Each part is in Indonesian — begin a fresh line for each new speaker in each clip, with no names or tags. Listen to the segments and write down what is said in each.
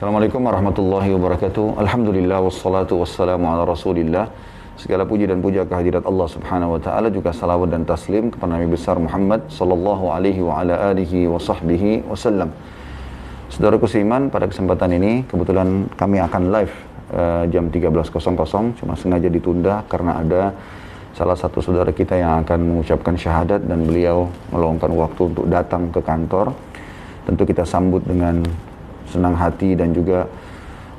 Assalamualaikum warahmatullahi wabarakatuh. Alhamdulillah wassalatu wassalamu ala rasulillah. Segala puji dan puja kehadirat Allah subhanahu wa ta'ala, juga salawat dan taslim kepada Nabi besar Muhammad sallallahu alaihi wa ala alihi wa sahbihi wasallam. Saudaraku seiman, pada kesempatan ini kebetulan kami akan live jam 13.00, cuma sengaja ditunda karena ada salah satu saudara kita yang akan mengucapkan syahadat dan beliau meluangkan waktu untuk datang ke kantor. Tentu kita sambut dengan senang hati dan juga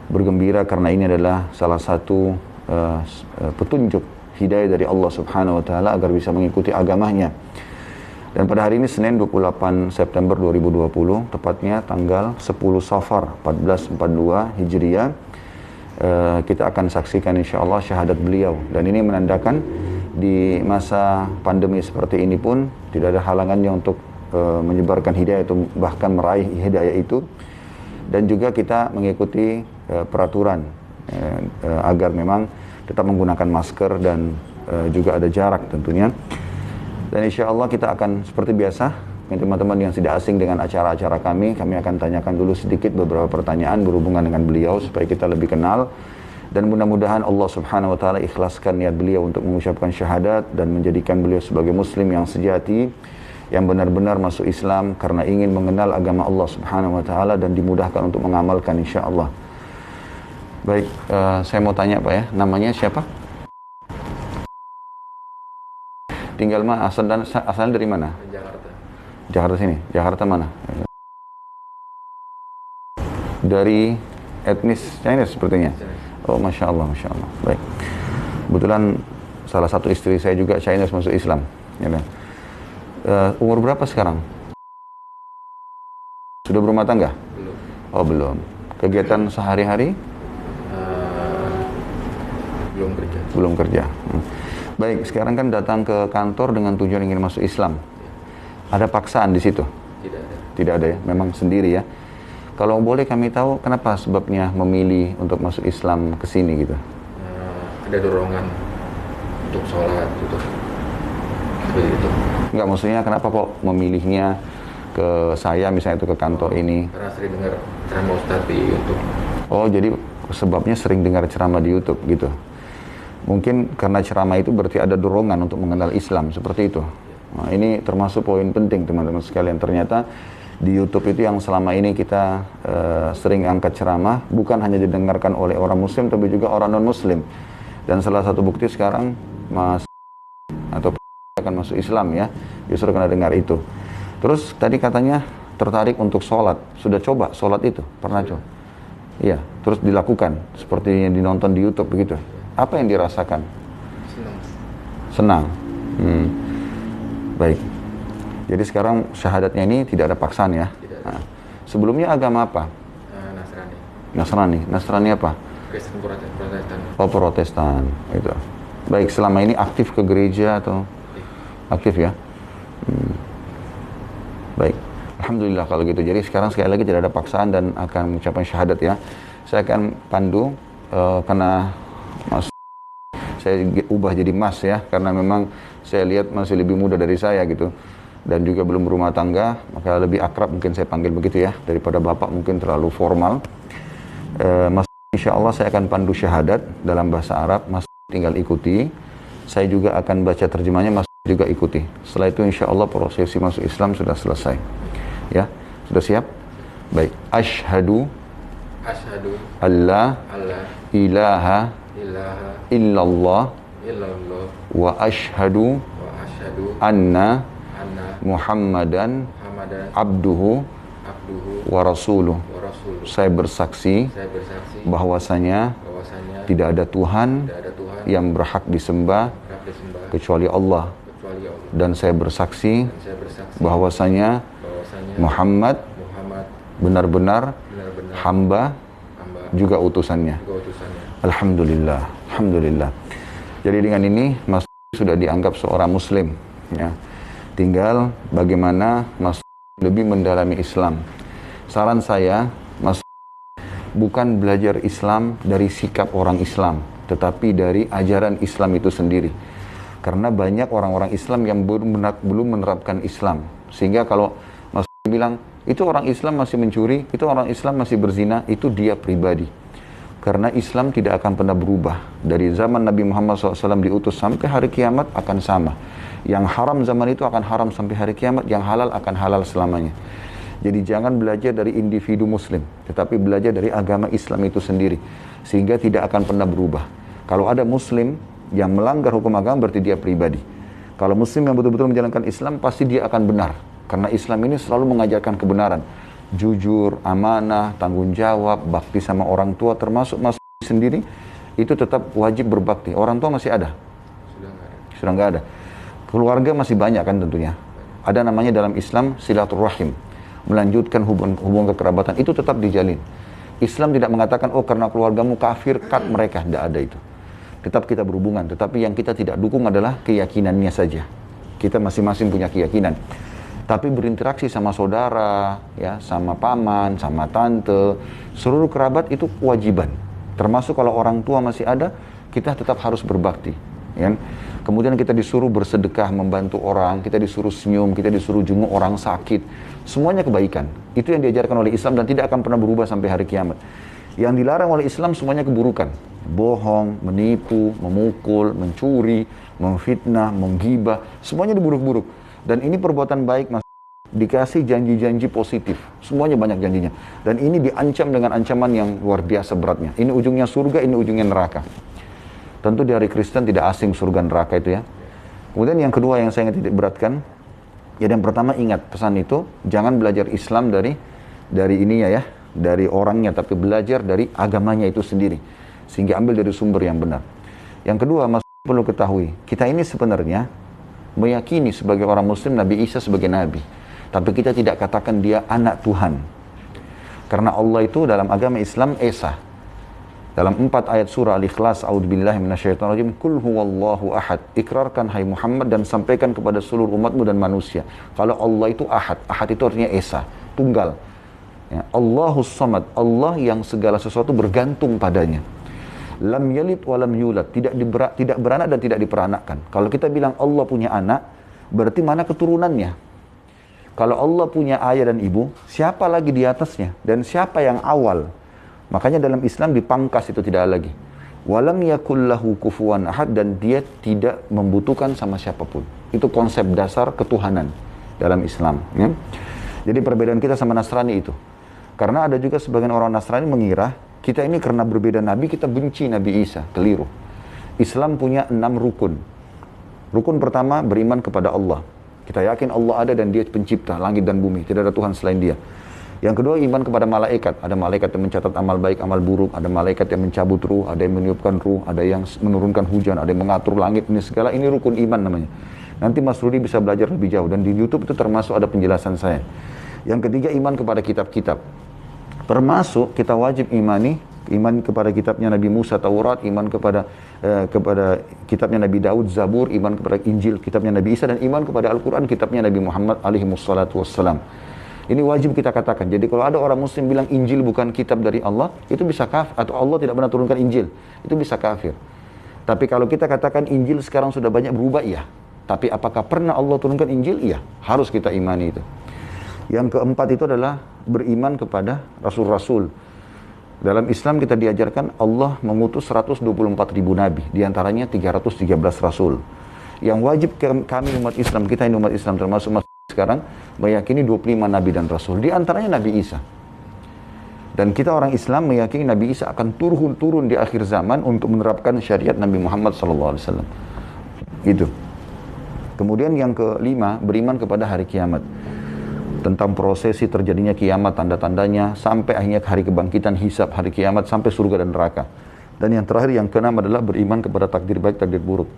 bergembira karena ini adalah salah satu petunjuk hidayah dari Allah subhanahu wa ta'ala agar bisa mengikuti agamanya. Dan pada hari ini Senin 28 September 2020, tepatnya tanggal 10 Safar 1442 Hijriah, kita akan saksikan insya Allah syahadat beliau. Dan ini menandakan di masa pandemi seperti ini pun tidak ada halangannya untuk menyebarkan hidayah itu, bahkan meraih hidayah itu. Dan juga kita mengikuti peraturan agar memang tetap menggunakan masker dan juga ada jarak tentunya. Dan insya Allah kita akan seperti biasa, teman-teman yang tidak asing dengan acara-acara kami akan tanyakan dulu sedikit beberapa pertanyaan berhubungan dengan beliau supaya kita lebih kenal. Dan mudah-mudahan Allah subhanahu wa ta'ala ikhlaskan niat beliau untuk mengucapkan syahadat dan menjadikan beliau sebagai muslim yang sejati, yang benar-benar masuk Islam karena ingin mengenal agama Allah subhanahu wa ta'ala dan dimudahkan untuk mengamalkan insya Allah. Baik, saya mau tanya Pak ya, namanya siapa? Tinggal mana? Asalnya dari mana?
Jakarta.
Jakarta sini? Jakarta mana? Dari etnis Chinese sepertinya? Oh, Masya Allah, Masya Allah. Baik. Kebetulan salah satu istri saya juga Chinese masuk Islam. Ya, umur berapa sekarang? Sudah berumah tangga?
Belum.
Oh, belum. Kegiatan sehari-hari?
Belum kerja.
Belum kerja. Baik, sekarang kan datang ke kantor dengan tujuan ingin masuk Islam. Ada paksaan di situ?
Tidak ada.
Tidak ada ya, memang sendiri ya. Kalau boleh kami tahu kenapa sebabnya memilih untuk masuk Islam ke sini gitu?
Ada dorongan untuk sholat gitu. Seperti itu.
Enggak, maksudnya kenapa kok memilihnya ke saya misalnya itu ke kantor ini?
Karena sering dengar ceramah Ustadz di YouTube.
Oh, jadi sebabnya sering dengar ceramah di YouTube gitu. Mungkin karena ceramah itu berarti ada dorongan untuk mengenal Islam, seperti itu. Nah, ini termasuk poin penting teman-teman sekalian. Ternyata di YouTube itu yang selama ini kita sering angkat ceramah bukan hanya didengarkan oleh orang Muslim tapi juga orang non-Muslim. Dan salah satu bukti sekarang Mas atau akan masuk Islam ya, justru karena dengar itu. Terus tadi katanya tertarik untuk sholat. Sudah coba sholat itu? Pernah coba? Iya, terus dilakukan seperti yang dinonton di YouTube begitu. Apa yang dirasakan?
Senang.
Senang. Baik. Jadi sekarang syahadatnya ini tidak ada paksaan ya?
Tidak ada.
Nah, sebelumnya agama apa?
Nasrani.
Nasrani. Nasrani apa?
Kristen Protestan.
Oh, Protestan. Itu. Baik, selama ini aktif ke gereja atau? Aktif ya? Baik. Alhamdulillah kalau gitu. Jadi sekarang sekali lagi tidak ada paksaan dan akan mengucapkan syahadat ya. Saya akan pandu karena Mas, saya ubah jadi Mas ya, karena memang saya lihat masih lebih muda dari saya gitu. Dan juga belum berumah tangga, maka lebih akrab mungkin saya panggil begitu ya, daripada Bapak mungkin terlalu formal. Mas, insya Allah saya akan pandu syahadat dalam bahasa Arab, Mas tinggal ikuti. Saya juga akan baca terjemahnya, Mas juga ikuti. Setelah itu insya Allah prosesi masuk Islam sudah selesai. Ya, sudah siap? Baik. Asyhadu alla ilaha illallah wa asyhadu anna Muhammadan abduhu wa rasuluh. Saya bersaksi bahwasanya tidak ada Tuhan yang berhak disembah kecuali Allah. Dan saya bersaksi bahwasanya Muhammad benar-benar hamba juga utusannya. Alhamdulillah. Alhamdulillah. Jadi dengan ini Mas sudah dianggap seorang muslim ya. Tinggal bagaimana Mas lebih mendalami Islam. Saran saya, Mas bukan belajar Islam dari sikap orang Islam, tetapi dari ajaran Islam itu sendiri. Karena banyak orang-orang Islam yang belum menerapkan Islam. Sehingga kalau Mas bilang, Itu orang Islam masih mencuri, itu orang Islam masih berzina, itu dia pribadi. Karena Islam tidak akan pernah berubah. Dari zaman Nabi Muhammad SAW diutus sampai hari kiamat akan sama. Yang haram zaman itu akan haram sampai hari kiamat, yang halal akan halal selamanya. Jadi jangan belajar dari individu muslim, tetapi belajar dari agama Islam itu sendiri. Sehingga tidak akan pernah berubah. Kalau ada muslim yang melanggar hukum agama, berarti dia pribadi. Kalau muslim yang betul-betul menjalankan Islam, pasti dia akan benar. Karena Islam ini selalu mengajarkan kebenaran. Jujur, amanah, tanggung jawab, bakti sama orang tua, termasuk mas sendiri, itu tetap wajib berbakti. Orang tua masih ada? Sudah nggak ada. Keluarga masih banyak kan tentunya. Ada namanya dalam Islam silaturahim. Melanjutkan hubungan kekerabatan, itu tetap dijalin. Islam tidak mengatakan, oh karena keluargamu kafir, cut mereka. Tidak ada itu. Tetap kita berhubungan, tetapi yang kita tidak dukung adalah keyakinannya saja. Kita masing-masing punya keyakinan. Tapi berinteraksi sama saudara, ya, sama paman, sama tante, seluruh kerabat itu kewajiban. Termasuk kalau orang tua masih ada, kita tetap harus berbakti. Ya. Kemudian kita disuruh bersedekah, membantu orang, kita disuruh senyum, kita disuruh jenguk orang sakit. Semuanya kebaikan. Itu yang diajarkan oleh Islam dan tidak akan pernah berubah sampai hari kiamat. Yang dilarang oleh Islam semuanya keburukan. Bohong, menipu, memukul, mencuri, memfitnah, menggibah. Semuanya diburuk-buruk. Dan ini perbuatan baik, Mas. Dikasih janji-janji positif. Semuanya banyak janjinya. Dan ini diancam dengan ancaman yang luar biasa beratnya. Ini ujungnya surga, ini ujungnya neraka. Tentu di hari Kristen tidak asing surga neraka itu ya. Kemudian yang kedua yang saya ingin titik beratkan, ya yang pertama ingat pesan itu, jangan belajar Islam dari ininya ya, dari orangnya, tapi belajar dari agamanya itu sendiri. Sehingga ambil dari sumber yang benar. Yang kedua, Mas perlu ketahui, kita ini sebenarnya meyakini sebagai orang Muslim Nabi Isa sebagai Nabi. Tapi kita tidak katakan dia anak Tuhan. Karena Allah itu dalam agama Islam Esa. Dalam 4 ayat surah Al-Ikhlas, A'udzubillahi minasyaitonirrajim, Kul huwallahu ahad. Ikrarkan hai Muhammad dan sampaikan kepada seluruh umatmu dan manusia. Kalau Allah itu ahad. Ahad itu artinya Esa, tunggal. Ya, Allahus samad, Allah yang segala sesuatu bergantung padanya. Lam yalid wa lam yulad, tidak beranak dan tidak diperanakkan. Kalau kita bilang Allah punya anak, berarti mana keturunannya? Kalau Allah punya ayah dan ibu, siapa lagi di atasnya? Dan siapa yang awal? Makanya dalam Islam dipangkas itu tidak lagi. Walam yakullahu kufuwan ahad, dan dia tidak membutuhkan sama siapapun. Itu konsep dasar ketuhanan dalam Islam. Ya? Jadi perbedaan kita sama Nasrani itu. Karena ada juga sebagian orang Nasrani mengira, kita ini karena berbeda Nabi, kita benci Nabi Isa. Keliru. Islam punya 6 rukun. Rukun pertama, beriman kepada Allah. Kita yakin Allah ada dan dia pencipta langit dan bumi. Tidak ada Tuhan selain dia. Yang kedua, iman kepada malaikat. Ada malaikat yang mencatat amal baik, amal buruk. Ada malaikat yang mencabut ruh, ada yang meniupkan ruh, ada yang menurunkan hujan, ada yang mengatur langit. Ini segala, ini rukun iman namanya. Nanti Mas Rudi bisa belajar lebih jauh. Dan di YouTube itu termasuk ada penjelasan saya. Yang ketiga, iman kepada kitab-kitab. Termasuk kita wajib iman kepada kitabnya Nabi Musa, Taurat, iman kepada kitabnya Nabi Daud, Zabur, iman kepada Injil, kitabnya Nabi Isa, dan iman kepada Al-Quran, kitabnya Nabi Muhammad alaihi wassalatu wassalam. Ini wajib kita katakan. Jadi kalau ada orang Muslim bilang Injil bukan kitab dari Allah, itu bisa kafir. Atau Allah tidak pernah turunkan Injil, itu bisa kafir. Tapi kalau kita katakan Injil sekarang sudah banyak berubah, iya. Tapi apakah pernah Allah turunkan Injil? Iya. Harus kita imani itu. Yang keempat itu adalah beriman kepada Rasul-Rasul. Dalam Islam kita diajarkan Allah mengutus 124.000 Nabi. Di antaranya 313 Rasul. Yang wajib kami umat Islam, kita ini umat Islam termasuk sekarang, meyakini 25 Nabi dan Rasul. Di antaranya Nabi Isa. Dan kita orang Islam meyakini Nabi Isa akan turun di akhir zaman untuk menerapkan syariat Nabi Muhammad SAW. Itu. Kemudian yang kelima, beriman kepada hari kiamat. Tentang prosesi terjadinya kiamat, tanda-tandanya, sampai akhirnya hari kebangkitan, hisab, hari kiamat, sampai surga dan neraka. Dan yang terakhir, yang keenam adalah beriman kepada takdir baik, takdir buruk.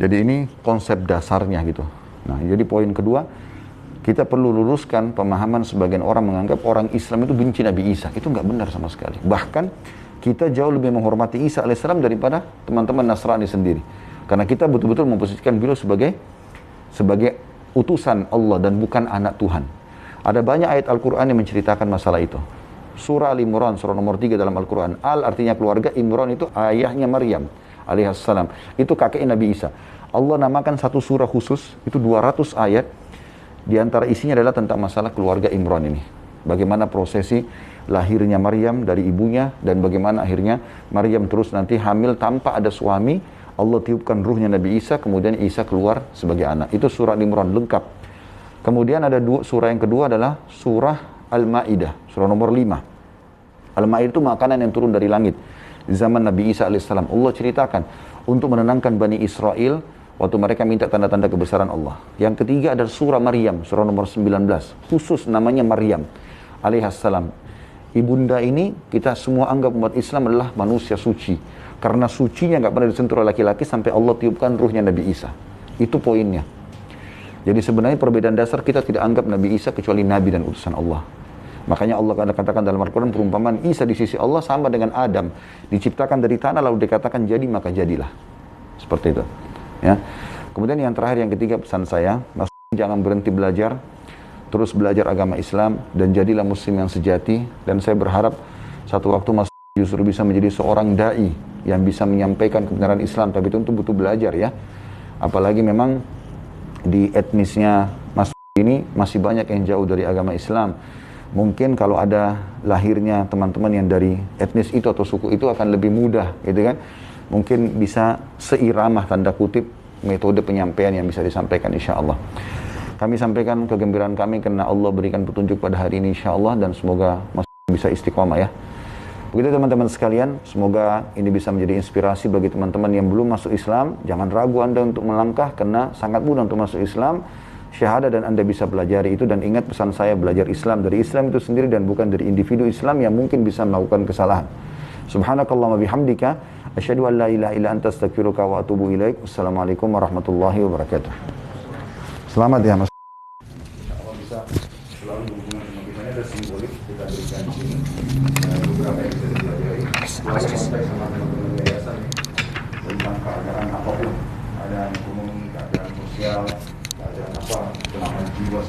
Jadi ini konsep dasarnya gitu. Nah, jadi poin kedua, kita perlu luruskan pemahaman sebagian orang menganggap orang Islam itu benci Nabi Isa. Itu nggak benar sama sekali. Bahkan kita jauh lebih menghormati Isa alaihissalam daripada teman-teman Nasrani sendiri. Karena kita betul-betul memposisikan beliau sebagai utusan Allah dan bukan anak Tuhan. Ada banyak ayat Al-Quran yang menceritakan masalah itu. Surah Al-Imran, surah nomor 3 dalam Al-Quran. Al artinya keluarga, Imran itu ayahnya Maryam alaihissalam. Itu kakeknya Nabi Isa. Allah namakan satu surah khusus, itu 200 ayat, Di antara isinya adalah tentang masalah keluarga Imran ini. Bagaimana prosesi lahirnya Maryam dari ibunya, dan bagaimana akhirnya Maryam terus nanti hamil tanpa ada suami. Allah tiupkan ruhnya Nabi Isa, kemudian Isa keluar sebagai anak. Itu surah Imran lengkap. Kemudian ada surah yang kedua adalah surah Al-Ma'idah, surah nomor 5. Al-Ma'idah itu makanan yang turun dari langit. Di zaman Nabi Isa alaihissalam, Allah ceritakan untuk menenangkan Bani Israel waktu mereka minta tanda-tanda kebesaran Allah. Yang ketiga adalah surah Maryam, surah nomor 19. Khusus namanya Maryam alaihissalam. Ibunda ini kita semua anggap umat Islam adalah manusia suci. Karena sucinya nggak pernah disentuh oleh laki-laki sampai Allah tiupkan ruhnya Nabi Isa. Itu poinnya. Jadi sebenarnya perbedaan dasar kita tidak anggap Nabi Isa kecuali Nabi dan utusan Allah. Makanya Allah katakan dalam Al-Quran perumpamaan Isa di sisi Allah sama dengan Adam. Diciptakan dari tanah lalu dikatakan jadi maka jadilah. Seperti itu. Ya. Kemudian yang terakhir, yang ketiga pesan saya, jangan berhenti belajar. Terus belajar agama Islam dan jadilah muslim yang sejati. Dan saya berharap satu waktu Mas justru bisa menjadi seorang da'i yang bisa menyampaikan kebenaran Islam, tapi tentu butuh belajar ya. Apalagi memang di etnisnya Mas ini masih banyak yang jauh dari agama Islam. Mungkin kalau ada lahirnya teman-teman yang dari etnis itu atau suku itu akan lebih mudah gitu kan. Mungkin bisa seiramah tanda kutip metode penyampaian yang bisa disampaikan insya Allah. Kami sampaikan kegembiraan kami karena Allah berikan petunjuk pada hari ini insya Allah, dan semoga Mas bisa istiqomah ya. Begitu teman-teman sekalian, semoga ini bisa menjadi inspirasi bagi teman-teman yang belum masuk Islam. Jangan ragu Anda untuk melangkah karena sangat mudah untuk masuk Islam. Syahadah dan Anda bisa pelajari itu, dan ingat pesan saya, belajar Islam dari Islam itu sendiri dan bukan dari individu Islam yang mungkin bisa melakukan kesalahan. Subhanakallahumma bihamdika asyhadu an la ilaha illa anta astaghfiruka wa atubu ilaik. Wassalamualaikum warahmatullahi wabarakatuh. Selamat ya Mas. Kalau bisa selalu berhubungan dengan kita, ada simbolik kita berikan di sini. Beberapa yang bisa dipelajari. Kalau sampai sama teman-teman yayasan tentang keadaan apapun, keadaan ekonomi, keadaan sosial, keadaan apa, kenapa jiwa